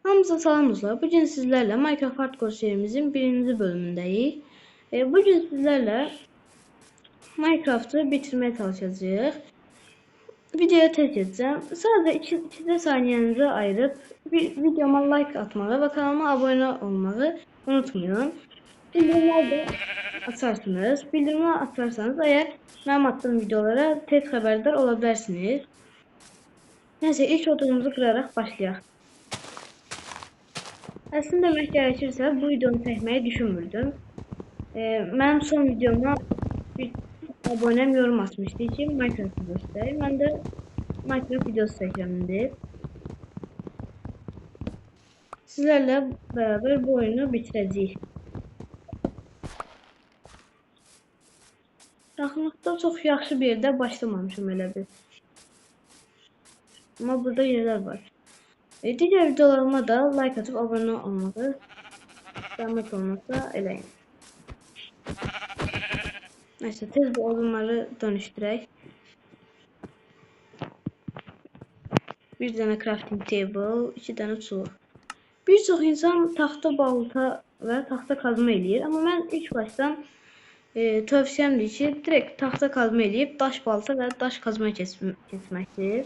Hamınıza salamlar. Bugün sizlerle Minecraft Hardcore serimizin birinci bölümündeyiz. Bugün sizlerle Minecraft'ı bitirmeye çalışacağız. Videoya test edeceğim. Sadece 2 saniyenizi ayırıp videoma like atmayı ve kanalıma abone olmayı unutmayın. Bildirimler de açarsınız. Bildirimler açarsanız eğer benim attığım videolara tez haberdar olabilirsiniz. Neyse ilk oturumuzu kırarak başlayalım. Aslında demək gerekirse bu videonu çəkməyi düşünmürdüm. Mənim son videoma bir abonem yorum atmıştı ki Minecraft videosu çək. Mən də Minecraft videosu çəkirəm indi. Sizlərlə beraber bu oyunu bitirəcəyik. Yaxınlıqda çox yaxşı bir yerdə başlamamışım elə bir. Amma burada yerler var. Digər videolarıma da like atıp abone olmağı zahmet olmasa eləyin. Neyse tez bu odunları dönüştürək. Bir tane crafting table, 2 tane çubuq. Bir çox insan taxta balta və taxta kazma eləyir. Amma mən ilk başdan tövsiyəmdir ki, direkt taxta kazma eləyib daş balta və daş kazma keçməkdir.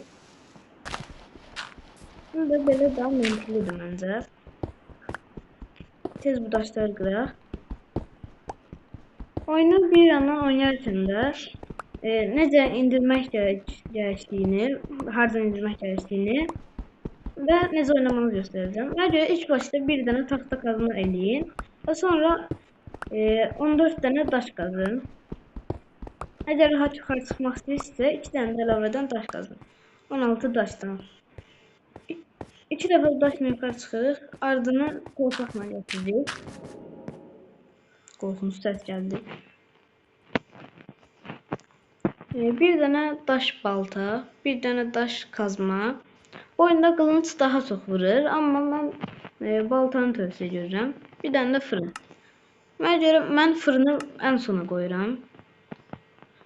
Bunu da belə daha məntiqlidir məncə. Tez bu daşları qıraq. Oyunu bir yandan oynarkən də necə indirmək gərəkdiyini, hardan indirmək gərəkdiyini ve necə oynamanı göstereceğim. Buna göre ilk başta bir tane taxta kazma eləyin ve sonra 14 tane daş kazın. Eğer rahat yukarı çıkmak istəyirsə 2 tane de əlavədən daş kazın. 16 daşdan. 2 dəfə daşla yukarı çıxırıq. Ardını torpaqla getiririk. Qorxunç səs gəldi. Bir tane daş balta, bir tane daş kazma. Oyunda kılınç daha çok vurur ama ben baltanı tövsiye görürəm. Bir tane de fırın. Mənə görə mən fırını en sona qoyuram.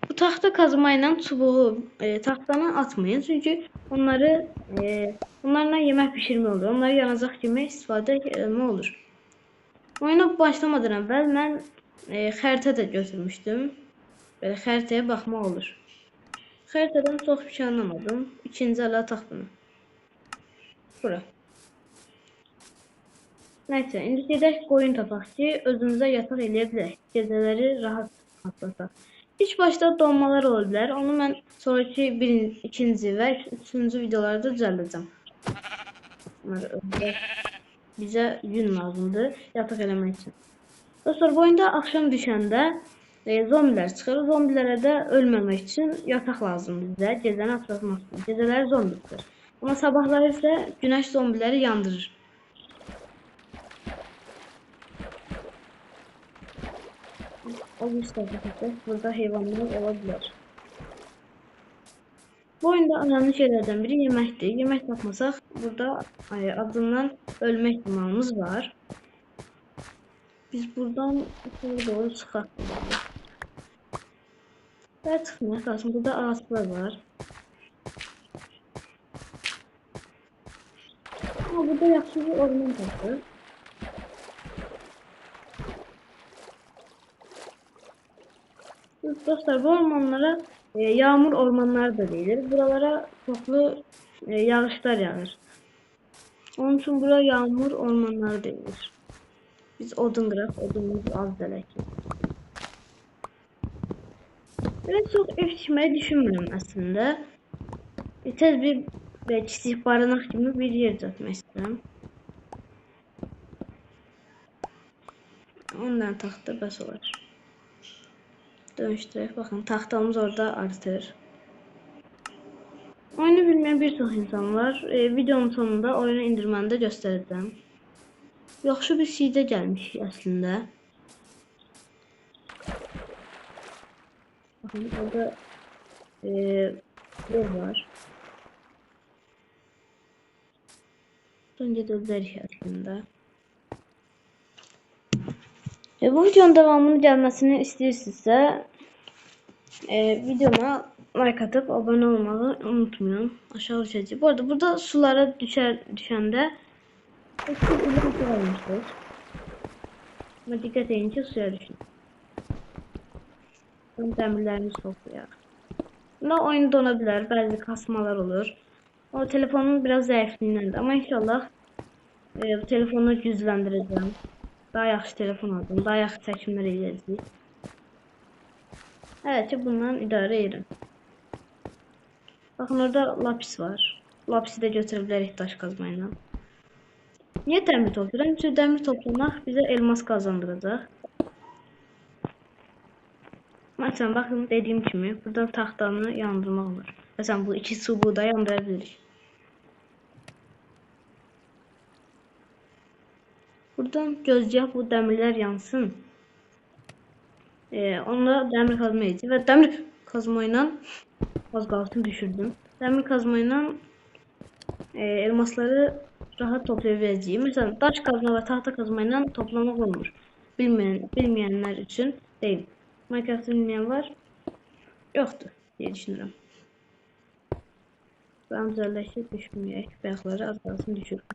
Bu taxta kazma ilə çubuğu taxtanı atmayın çünkü onlarla yemek pişirme olur. Onları yanacaq kimi istifadə etmə olur. Oyuna başlamadan əvvəl mən xəritə də götürmüşdüm. Belə xəritəyə baxmaq olur. Xəritədən çox bir şey anlamadım. İkinci ələ ataq bunu. Bura. Neyse, indi gedək qoyun tapaq ki, özümüzə yataq eləyə bilək. Gecələri rahat atlasaq. İlk başda donmalar ola bilər. Onu mən sonraki ikinci və üçüncü videolarda düzəldəcəm. Bizə gün lazımdır yataq eləmək üçün. Dostlar, bu oyunda axşam düşəndə zombiler çıxır. Zombilərə də ölməmək üçün yataq lazımdır bizə. Gecəni atlatmaq üçün. Gecələri zombi çıxır. Ama sabahları ise güneş zombileri yandırır. O yüzden burada hayvanlar olabilir. Bu oyunda önemli şeylerden biri yemektir. Yemek yapmasak burada adından ölme ihtimalimiz var. Biz buradan doğru çıkar. Ve çıkmak lazım. Burada ağaçlar var. Ama burada yaxşı bir orman tapır. Dostlar bu ormanlara yağmur ormanları da denir. Buralara çoklu yağışlar yağır. Onun için buraya yağmur ormanları denir. Biz odun qıraq, odunumuzu az dələk. Ben çok ev tikməyi düşünmürəm əslində. Tez bir kiçik barınaq kimi bir yer düzəltmək istəyirəm. Ondan taxta bəs olar. Dönüştürək. Bakın taxtamız orada artır. Oyunu bilmeyen bir çox insan var. Videonun sonunda oyunu indirməni də göstərəcəm. Yaxşı bir şeydə gəlmiş əslində. Bakın orada yer var. Önce de öderik əslində. Bu videonun devamını gelmesini istəyirsinizsə videoma like atıp abone olmayı unutmayın. Aşağı düşəcək. Bu arada burada sulara düşəndə siz ilan almışsınız. Ama dikkat edin ki suya düşün. Dəmirlərimizi toplayaq. Bunda oyun donabilir, bəzi kasmalar olur. O telefonun biraz zayıflığındandır. Ama inşallah bu telefonu gücləndirəcəm. Daha yaxşı telefon aldım. Daha yaxşı çəkimlər edəcəyik. Evet ki bundan idarə edirəm. Bakın orada lapis var. Lapisi de götürə bilərik daş qazmayla. Niye dəmir toplayıram? Çünki dəmir toplamaq bizə elmas qazandıracaq. Mesela bakın dediğim gibi buradan tahtanı yandırmaq olur. Mesela bu iki çubuğu da yandırabilirik. Buradan gözləyək bu dəmirlər yansın. Onunla dəmir kazma edəcək və dəmir kazma ilə az qalsın düşürdüm. Dəmir kazma ilə elmasları rahat toplaya biləcəyik. Mesela daş kazma və tahta kazma ilə toplamaq olmur. Bilməyənlər üçün deyim. Minecraft'ı bilməyən var? Yoxdur diye düşünürəm. Ben düzəlləşib düşməyək. Bayaqları az qalsın düşürəm.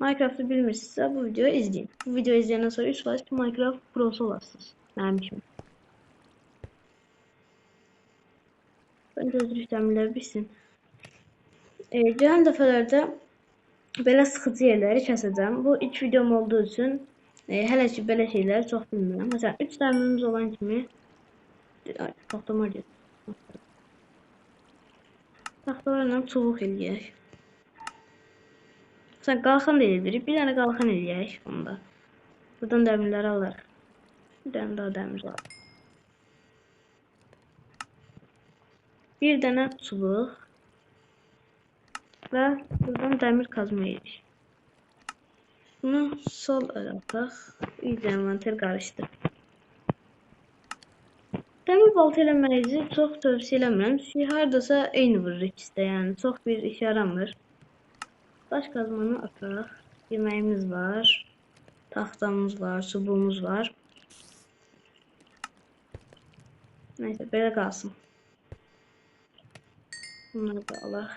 Minecraft'ı bilmirsinizsə bu videoyu izləyin. Bu videoyu izləyəndən sonra 3% Minecraft prosu olasınız. Mənim kimi. Ben gözlük dəmirləri bilsin. Gələn dəfələrdə belə sıxıcı yerləri kəsəcəm. Bu ilk videom olduğu üçün hələ ki belə şeyləri çox bilmirəm. Məsələn 3 dəmirimiz olan kimi taxtama gedir. Taxtalarla çubuq eləyək. Məsələn qalxan da eləyirik. Bir dənə qalxan eləyək onda. Buradan dəmirləri alarıq. Bir dənə daha dəmir alarıq. Bir dənə çubuq və buradan dəmir kazma edirik. Bunu sol ələ ataq. İyice envanter qarışdır. Dəmir balta eləməyinizi çox tövsiyə eləmirəm. Çünki hardasa eyni vurur ikisi də, yəni çox bir işə yaramır. Daş kazmanı ataq. Yeməyimiz var. Taxtamız var, çubuğumuz var. Neyse belə qalsın. Bunları da alaq.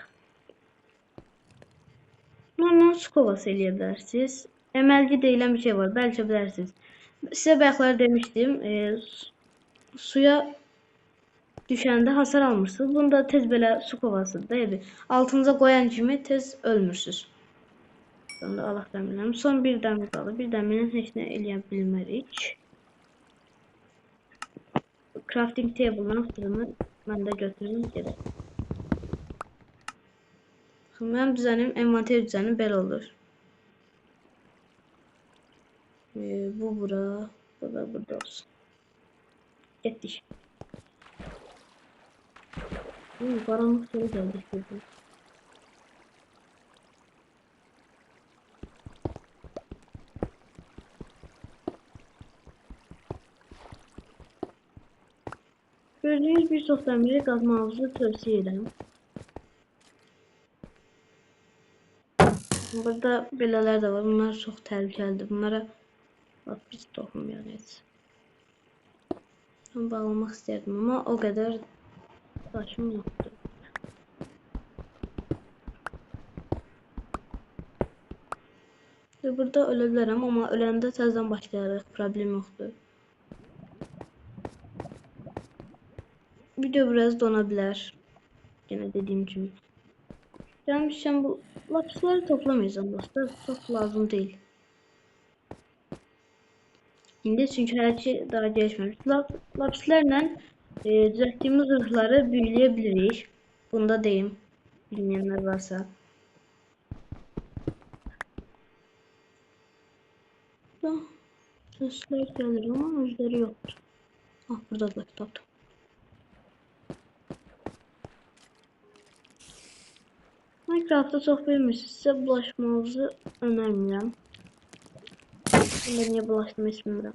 Bunlarla su kovası eləyə bilərsiniz. Əməlci deyilən bir şey var, bəlkə bilərsiniz. Sizə bayaqlar demişdim, suya düşəndə hasar almışsınız. Bunda tez belə su kovası da altınıza qoyan kimi tez ölmürsünüz. Sonra alaq dəmirlərim. Son bir dəmir qaldı. Bir dəmirlə heç nə eləyə bilmərik. Crafting table'dan fırını mən də götürürüm gedək. Mənim düzənim, envanter düzənim belə olur. Bu bura, bu da burada olsun. Getdik. Qaranlıq yere gəldik burada. Gördüğünüz bir çox dəmiri qazmağınızı tövsiyə edirəm. Burada belələr də var. Bunlar çox təhlükəlidir. Bunlara bax biz toxunmayaq heç. Mən bağlamaq istərdim amma o qədər daşım yoxdur. Burada ölə bilərəm amma öləndə təzədən başlayarıq. Problem yoxdur. Video biraz donabilir. Yine dediğim gibi. Gelmişken bu lapisleri toplamayacağım dostlar. Çok lazım değil. Şimdi çünkü her şey daha gelişmemiş. Lapislerle düzelttiğimiz zırhları büyüleyebiliriz. Bunda deyim. Bilmeyenler varsa. Sesler gelir ama özleri yoktur. Ah burada da taptım. Minecraft'ta çok bilmirsinizsə bulaşmanızı önermirəm. Ben niye bulaştım hiç bilmirəm.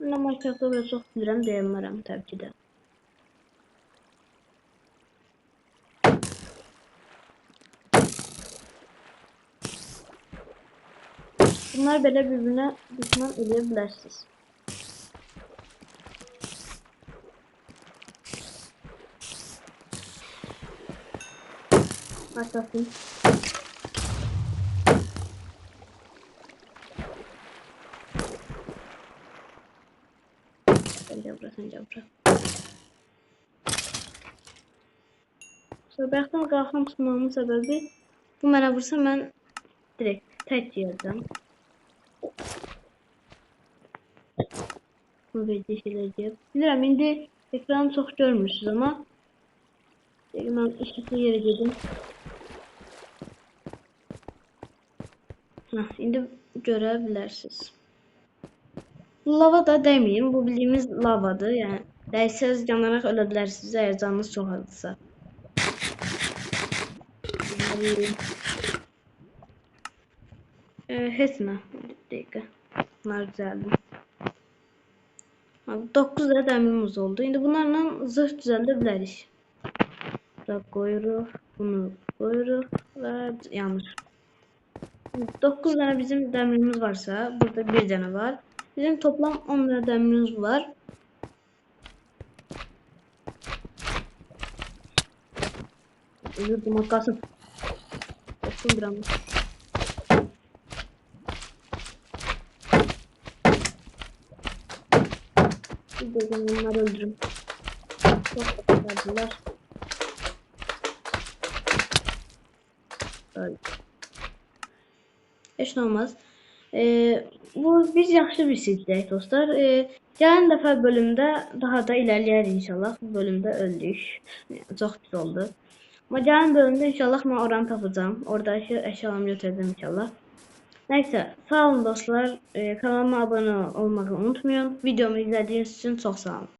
Ben Minecraft'ta böyle çok bilirəm deyəmərəm təbii ki də. Bunlar belə bir-birinə düşman eləyə bilərsiniz. Başlasın. Sen cabra. Söhbətin qalxan tutmamın səbəbi bu mənə vursa mən direkt tək yiyəcəm. Bu video işləyəcək. Bilirəm, indi ekranı çox görmürsünüz ama mən işıqlı yerə gedim. İndi görə bilərsiniz. Lava da demeyeyim, bu bildiğimiz lavadır. Yani değseniz yanarak ölebilirsiniz eğer canınız çok azsa. Heç nə. Dəqiqə. Bunlar düzəldi. 9 da dəmirimiz oldu. İndi bunlarla zırh düzəldə bilərik. Bura qoyuruq, bunu qoyuruq və yanır. 9 tane bizim dəmirimiz varsa, burada bir tane var. Bizim toplam 10 tane dəmirimiz var. Ölürdüm hakikaten. Korktum bir anda. Bir de onları öldürürüm. Çok korkardılar. Öyle. Heç nə olmaz. Bu biz yaxşı bir seçdik dostlar. Gələn dəfə bölümdə daha da ilerləyərik inşallah. Bu bölümdə öldük. Yəni, çox pis oldu. Ama gələn bölümdə inşallah mən oranı tapacağım. Oradakı əşyalarımı götürəcəm inşallah. Neyse, sağ olun dostlar. Kanalıma abone olmayı unutmayın. Videomu izlediğiniz için çok sağ olun.